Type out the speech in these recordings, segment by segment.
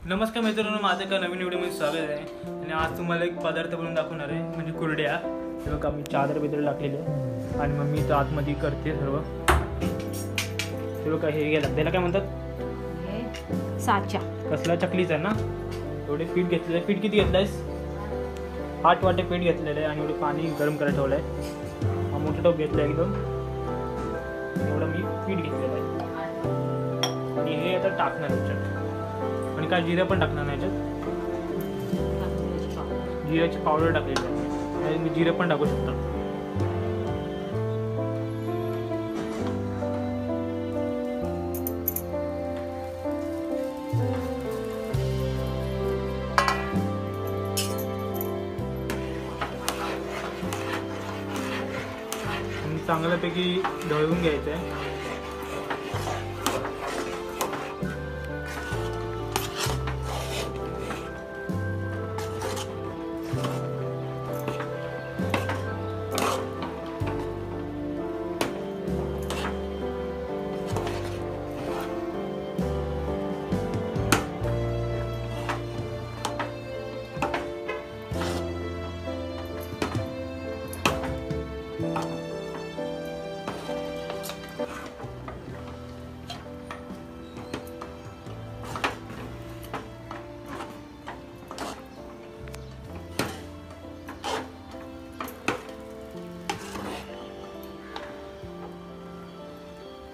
नमस्कार मित्रांनो, माझं एका नवीन व्हिडिओमध्ये स्वागत आहे. आणि आज तुम्हाला एक पदार्थ बनवून दाखवणार आहे, म्हणजे कुरड्या. हे बघा, मी चादर बिदर टाकलेली आहे आणि मम्मी इथं आतमध्ये करते सर्व. हे बघा, हे गेलं त्याला काय म्हणतात, साचा. कसला चकलीचा ना. एवढे पीठ घेतलेलं आहे. पीठ किती घेतलं आहेस? 8 वाटे पीठ घेतलेलं आहे आणि एवढे पाणी गरम करायला ठेवलं आहे. हा मोठा टोप घेतला आहे एकदम. एवढं मी पीठ घेतलेलं आहे आणि हे आता टाकणार याच्यात. आणि काय जिरा पण टाकणार नाही याच्यात. जिऱ्याची पावडर टाकलेली आहे आणि जिरे पण टाकू शकता. चांगल्यापैकी ढवळून घ्यायचं आहे.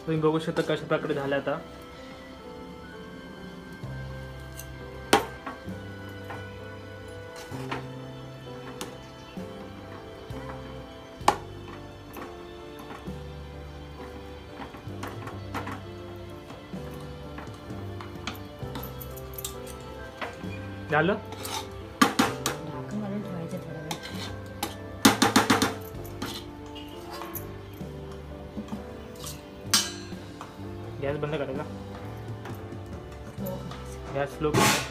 तुम्ही बघू शकता कशा प्रकारे झालं आता. झालं. गॅस बंद करायचा. गॅस स्लो करायचा.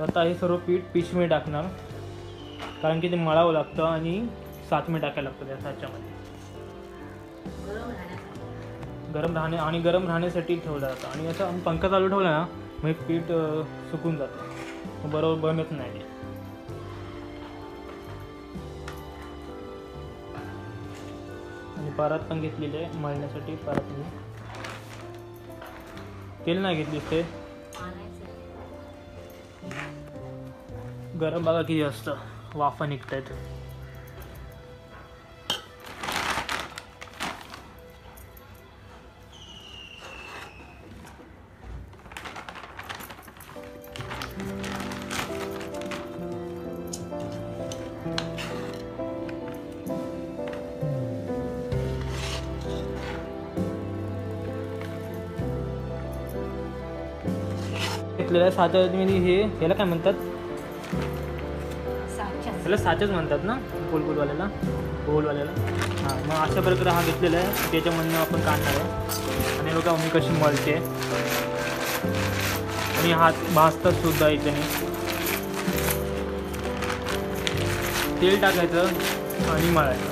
आता हे सर्व पीठ पिशवी टाकणार, कारण की ते मळावं लागतं आणि सातमी टाकायला लागतं त्या साच्यामध्ये. गरम राहण्यासाठी ठेवलं जातं. आणि असं पंखा चालू ठेवला ना, मग पीठ सुकून जातं, बरोबर बनत नाही. आणि परात पण घेतलेली आहे मळण्यासाठी. परात मी तेल नाही घेतलीस, ते गरम बघा किती असतं, वाफा निघत आहेत. घेतलेल्या साच्यामध्ये हे याला काय म्हणतात, त्याला साच्याच म्हणतात ना, गोलवाल्याला. हां, मग अशा प्रकारे हा घेतलेला आहे. त्याच्यामधनं आपण काढणार आहे. आणि बघा मी कशी मळते. आणि हात भाजतात सुद्धा याच्याने. तेल टाकायचं आणि मळायचं.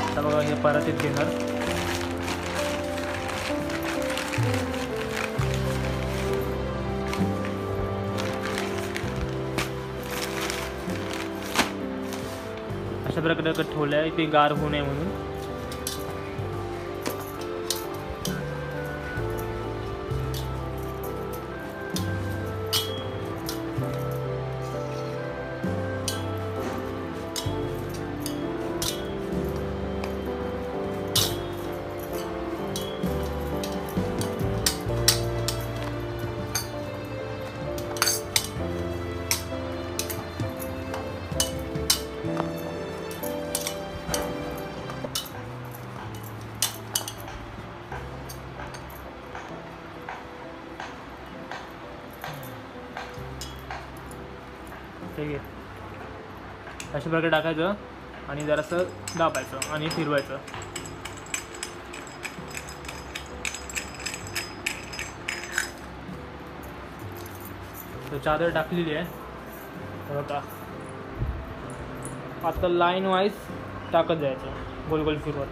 आता बघा हे परातीत घेणार. अशा प्रकारे ठेवलं आहे, ते गार होऊ नये म्हणून. ठीक आहे, अशा प्रकारे टाकायचं आणि जरासं दाबायचं आणि फिरवायचं. तर चादर टाकलेली आहे बघा. आता लाईन वाईज टाकत जायचं, गोल गोल फिरवत.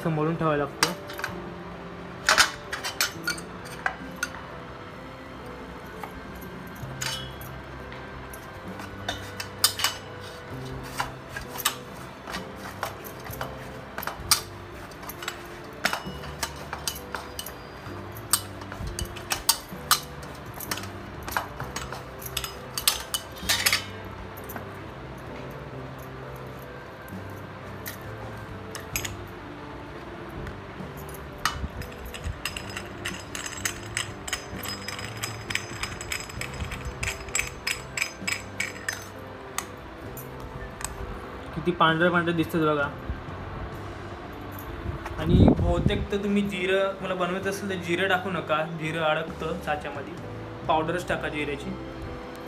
असं मळून ठेवायला लागतं. किती पांढरं पांढरं दिसतं बघा. आणि बहुतेक तर तुम्ही जिरं तुम्हाला बनवायचं असेल तर जिरं टाकू नका, जिरं अडकतं साच्यामध्ये. पावडरच टाका जिऱ्याची,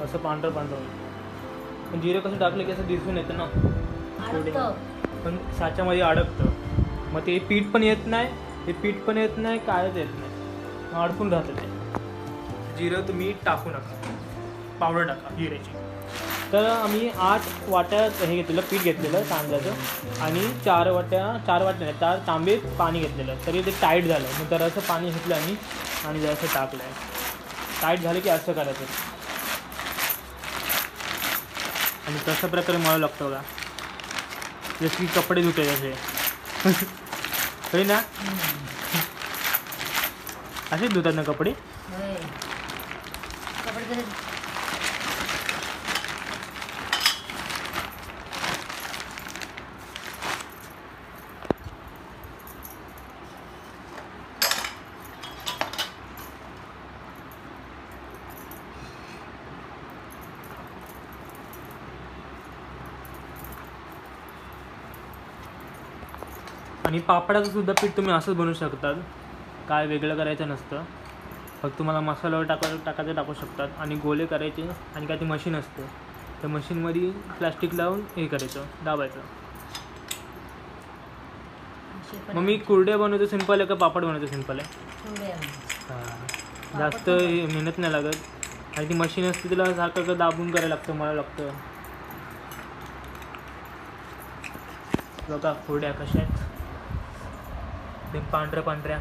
असं पांढरं पांढरं होईल. पण जिरं कसं टाकलं की असं दिसून येतं ना थोडे, पण साच्यामध्ये अडकतं. मग ते पीठ पण येत नाही, कायच येत नाही, मग अडकून राहतं ते. जिरं तुम्ही टाकू नका, पावडर टाका जिऱ्याची. तर आम्ही 8 वाट्या हे घेतलेलं पीठ घेतलेलं तांदळाचं आणि 4 तांबे पाणी घेतलेलं. तरी ते टाईट झालं. मग जरासं पाणी घेतलं आम्ही आणि जरासं टाकलं आहे. टाईट झालं की असं करायचं आणि तशा प्रकारे मळावं लागतं बघा, जसं की कपडे धुते जसे. होय ना, असेच धुतात ना कपडे. आणि पापडाचं सुद्धा पीठ तुम्ही असंच बनवू शकतात, काय वेगळं करायचं नसतं. फक्त तुम्हाला मसाल्यावर टाकायचं टाकू शकतात. आणि गोले करायचे आणि काय ती मशीन असते, त्या मशीनमध्ये प्लास्टिक लावून हे करायचं, दाबायचं. मग मी कुरड्या बनवतो सिंपल आहे का पापड बनवतो सिंपल आहे? हां, जास्त मेहनत नाही लागत. आणि ती मशीन असते तिला सारखं दाबून करायला लागतं, मला लागतं. बघा कुरड्या कशा आहेत, ते पांढऱ्या पांढऱ्या.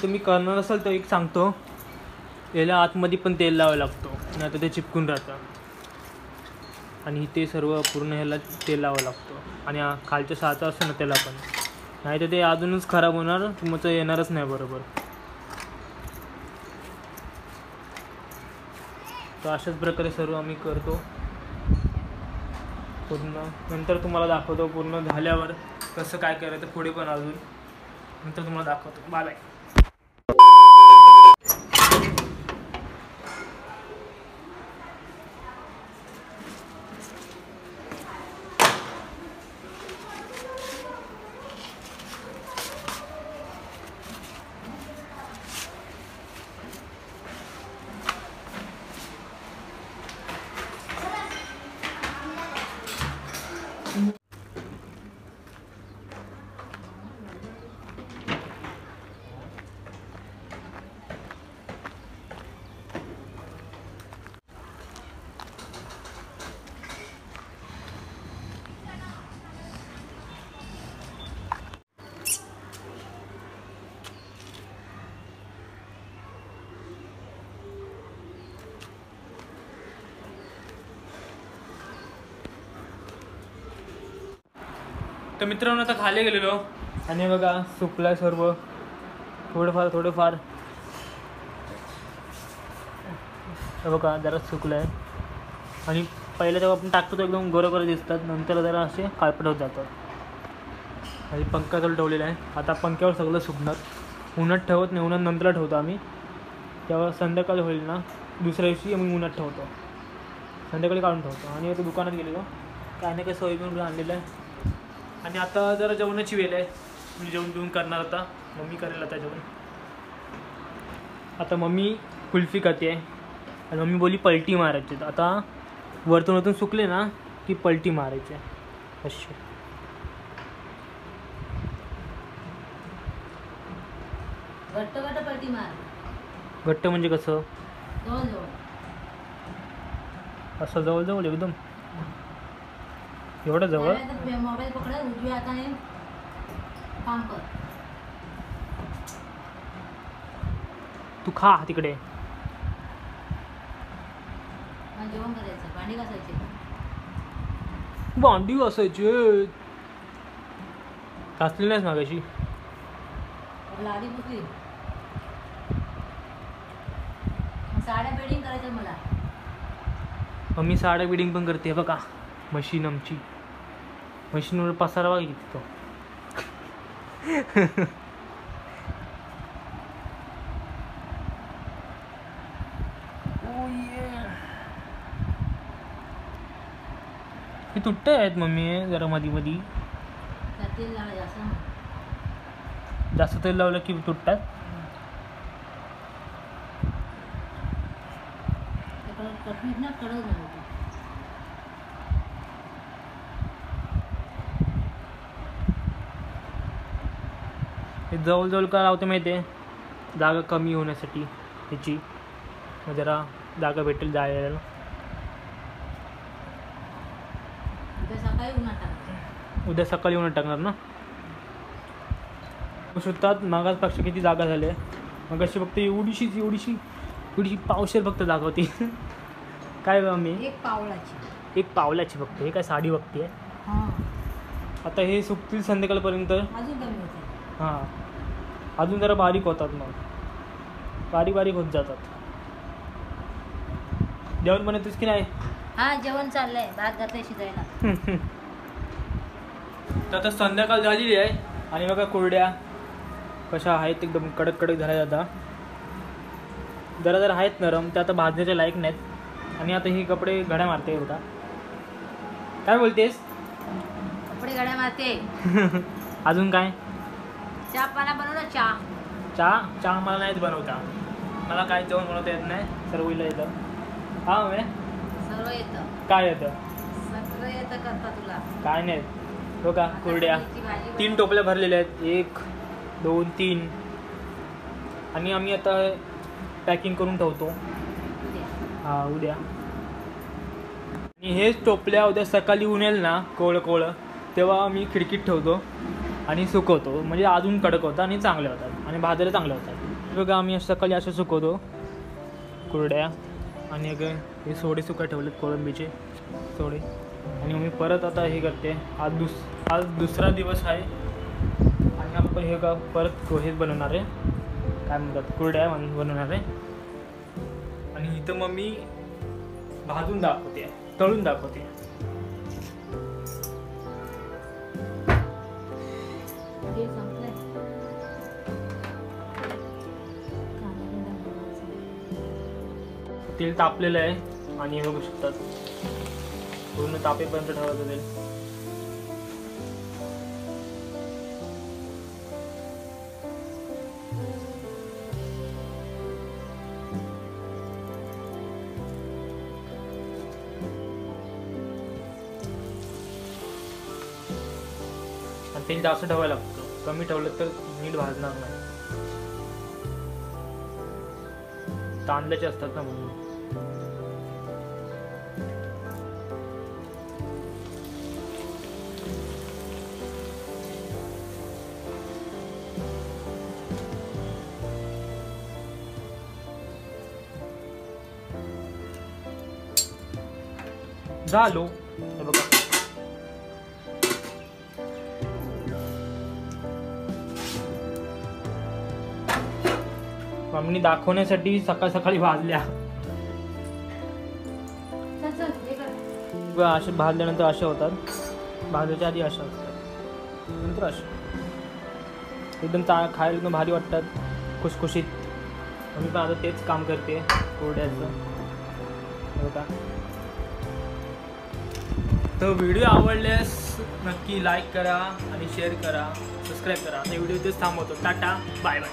तुम्ही करणार असाल तर एक सांगतो, याला आतमध्ये पण तेल लावायला लागतो, नाही तर ते चिपकून राहतं. आणि ते सर्व पूर्ण ह्याला तेल लावावं लागतं. आणि खालच्या साचा असतो ना त्याला पण, नाही तर ते अजूनच खराब होणार, तुमचं येणारच नाही बरोबर. तर अशाच प्रकारे सर्व आम्ही करतो पूर्ण. नंतर तुम्हाला दाखवतो पूर्ण झाल्यावर कसं काय करायचं पुढे पण अजून, नंतर तुम्हाला दाखवतो. Bye bye. तर मित्रांनो आता खाली गेलेलो आणि बघा सुकलाय सर्व थोडंफार बघा जरा सुकलाय. आणि पहिलं जेव्हा आपण टाकतो तो एकदम गोरं दिसतात, नंतर जरा असे काळपट होत जातात. आणि पंखा चालू ठेवलेला आहे. आता पंख्यावर सगळं सुकणार. उन्हात ठेवत नाही, उन्हात नंतर ठेवतो आम्ही. तेव्हा संध्याकाळ होईल ना, दुसऱ्या दिवशी आम्ही उन्हात ठेवतो, संध्याकाळी काढून ठेवतो. आणि आता दुकानात गेलेलो काय नाही काय सोयाबीन आणलेलं आहे. आणि आता जरा जेवणाची वेळ आहे, मी जेवण घेऊन करणार. आता मम्मी करेल आता जेवण. आता मम्मी कुल्फी खाते आहे आणि मम्मी बोली पलटी मारायची. आता वरतून सुकले ना की पलटी मारायची अशी. घट्ट पलटी मार. घट्ट म्हणजे कसं? असं जवळ एकदम एवढं जवळ. मोबाईल पकड, उजव्या हाताने काम कर. तू खा तिकडे. जेवण करायचं. भांडी घासायची. भांडी घासायची घासली नाहीस मागाशी? लादी पुसली. साड्या बेडिंग करायचं मला. मम्मी साड्या बिडिंग पण करते बघा. मशीन आमची, मशीनवर पसारा बघा किती तो. हे तुटत आहेत मम्मी जरा मधी तेल लावायचं. जास्त तेल लावलं की तुटतात. हे जवळ का लावते माहिती आहे? जागा कमी होण्यासाठी ह्याची, जरा जागा भेटेल जायला. उद्या सकाळी उन्हात टाकणार ना. सुद्धात मागासपेक्षा किती जागा झाल्या. मग अशी फक्त एवढीशी पावशेर फक्त जागा होती. काय बघा मी एक पावलाची फक्त. हे काय साडी बघते. आता हे सुकतील संध्याकाळपर्यंत. हां अजून जरा बारीक होतात, मग बारीक होत जातात. जेवण बनवतेस की नाही? हा जेवण चाललंय. भात घातलंय शिजायला. तर आता संध्याकाळ झालेली आहे आणि बघा कुरड्या कशा आहेत, एकदम कडक झाल्या. आता जरा आहेत नरम, त्या आता भाजण्याच्या लायक नाहीत. आणि आता ही कपडे घड्या मारते होता. काय बोलतेस? कपडे घड्या मारते. अजून काय? चहा पाना बनव ना. चहा मला नाहीच बनवता. मला काय जेवण बनवता येत नाही, सर्व येतं. हा मे सर्व येतं. काय येतं? सगळं येतं करता तुला. काय नाही बघा कुरड्या 3 टोपल्या भरलेल्या आहेत. 1 2 3. आणि आम्ही आता पॅकिंग करून ठेवतो. हा उद्या. आणि हेच टोपल्या उद्या सकाळी ऊन येईल ना कोवळं तेव्हा आम्ही खिडकीत ठेवतो आणि सुकवतो. म्हणजे अजून कडक होतात आणि चांगले होतात आणि भाजायला चांगले होतात. बघा आम्ही सकाळी असं सुकवतो कुरड्या. आणि हे सोडे सुका ठेवलेत, कोळंबीचे सोडे. आणि मी परत आता हे करते. आज दुसरा दिवस आहे आणि आपण हे का परत हेच बनवणार आहे, काय म्हणतात कुरड्या बनवणार आहे. आणि इथं मम्मी भाजून दाखवते, तळून दाखवते. तेल तापलेलं आहे आणि बघू शकतात पूर्ण तापेपर्यंत ठेवायचं तेल. आणि तेल जास्त ठेवायला लागतं, कमी ठेवलं तर नीट भाजणार नाही. तांदळाचे असतात ना म्हणून. झालो बघा मम्मीने दाखवण्यासाठी सकाळ सकाळी भाजल्या. चल चल हे कर. असे भाजल्यानंतर असे होतात, भाजायच्या आधी अशा असतात, नंतर असे एकदम खायला एकदम भारी वाटतात, खुसखुशीत. मी पण आता तेच काम करते कोरड्याचं. बघा, तर व्हिडिओ आवडल्यास नक्की लाईक करा आणि शेअर करा, सबस्क्राईब करा. आता व्हिडिओ इथेच थांबवतो. टाटा, बाय बाय.